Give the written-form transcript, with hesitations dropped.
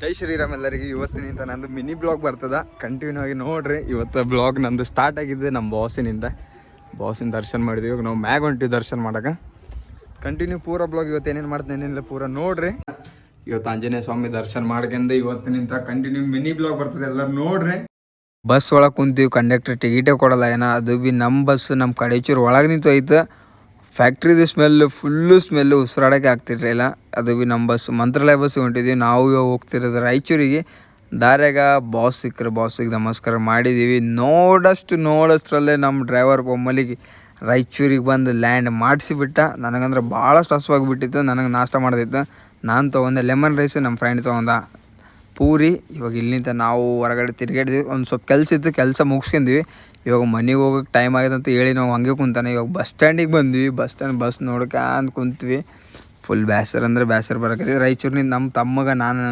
ಜೈ ಶ್ರೀರಾಮ್ ಎಲ್ಲರಿಗೆ. ಇವತ್ತಿನಿಂದ ನಂದು ಮಿನಿ ಬ್ಲಾಗ್ ಬರ್ತದ, ಕಂಟಿನ್ಯೂ ಆಗಿ ನೋಡ್ರಿ. ಇವತ್ತು ಬ್ಲಾಗ್ ನಂದು ಸ್ಟಾರ್ಟ್ ಆಗಿದ್ದೆ ನಮ್ಮ ಬಾಸಿನ ದರ್ಶನ ಮಾಡಿದ್ವಿ. ಇವಾಗ ನಾವು ಮ್ಯಾಗ ಹೊಂಟಿವಿ ದರ್ಶನ ಮಾಡಕ್ಕೆ. ಕಂಟಿನ್ಯೂ ಪೂರ ಬ್ಲಾಗ್ ಇವತ್ತು ಏನೇನು ಮಾಡ್ತೀನಿ ಏನಿಲ್ಲ ಪೂರ ನೋಡ್ರಿ. ಇವತ್ತು ಆಂಜನೇಯ ಸ್ವಾಮಿ ದರ್ಶನ ಮಾಡ್ಕೊಂಡು ಇವತ್ತಿನಿಂದ ಕಂಟಿನ್ಯೂ ಮಿನಿ ಬ್ಲಾಗ್ ಬರ್ತದೆ, ಎಲ್ಲರೂ ನೋಡ್ರಿ. ಬಸ್ ಒಳಗೆ ಕುಂತೀವಿ, ಕಂಡಕ್ಟರ್ ಟಿಕೆಟೇ ಕೊಡಲ್ಲ ಏನೋ. ಅದು ಬಿ ನಮ್ಮ ಬಸ್ ನಮ್ಮ ಕಡೇಚೂರು ಒಳಗೆ ನಿಂತು ಐತೆ. ಫ್ಯಾಕ್ಟ್ರಿದು ಫುಲ್ಲು ಸ್ಮೆಲ್ಲು ಉಸಿರಾಡೋಕ್ಕೆ ಆಗ್ತಿರ್ಲಿಲ್ಲ. ಅದು ಬಿ ನಮ್ಮ ಬಸ್ ಮಂತ್ರಾಲಯ ಬಸ್ ಹೊಂಟಿದ್ವಿ. ನಾವು ಇವಾಗ ಹೋಗ್ತಿರೋದು ರಾಯಚೂರಿಗೆ. ದಾರ್ಯಾಗ ಬಾಸಿಗೆ ನಮಸ್ಕಾರ ಮಾಡಿದ್ದೀವಿ. ನೋಡೋಷ್ಟರಲ್ಲೇ ನಮ್ಮ ಡ್ರೈವರ್ ಒಮ್ಮಲಿಗೆ ರಾಯಚೂರಿಗೆ ಬಂದು ಲ್ಯಾಂಡ್ ಮಾಡಿಸಿಬಿಟ್ಟ. ನನಗಂದ್ರೆ ಭಾಳ ಸ್ಟ್ರೆಸ್ವಾಗಿಬಿಟ್ಟಿತ್ತು. ನನಗೆ ನಾಷ್ಟ ಮಾಡೋದಿತ್ತು. ನಾನು ತೊಗೊಂಡೆ ಲೆಮನ್ ರೈಸ್, ನಮ್ಮ ಫ್ರೆಂಡ್ ತೊಗೊಂಡ ಪೂರಿ. ಇವಾಗ ಇಲ್ಲಿಂದ ನಾವು ಹೊರಗಡೆ ತಿರುಗಾಡಿದ್ವಿ. ಒಂದು ಸ್ವಲ್ಪ ಕೆಲಸ ಮುಗಿಸ್ಕೊಂಡ್ವಿ. ಇವಾಗ ಮನೆಗೆ ಹೋಗೋಕೆ ಟೈಮ್ ಆಗಿದೆ ಅಂತ ಹೇಳಿ ನಾವು ಹಂಗೆ ಕುಂತಾನೆ. ಇವಾಗ ಬಸ್ ಸ್ಟ್ಯಾಂಡಿಗೆ ಬಂದ್ವಿ. ಬಸ್ ನೋಡ್ಕೊಂಡು ಕುಂತ್ವಿ. ಫುಲ್ ಬೇಸರ ಬರಕತ್ತೀವಿ. ರಾಯಚೂರಿನಿಂದ ನಮ್ಮ ತಮ್ಮಗ ನಾನು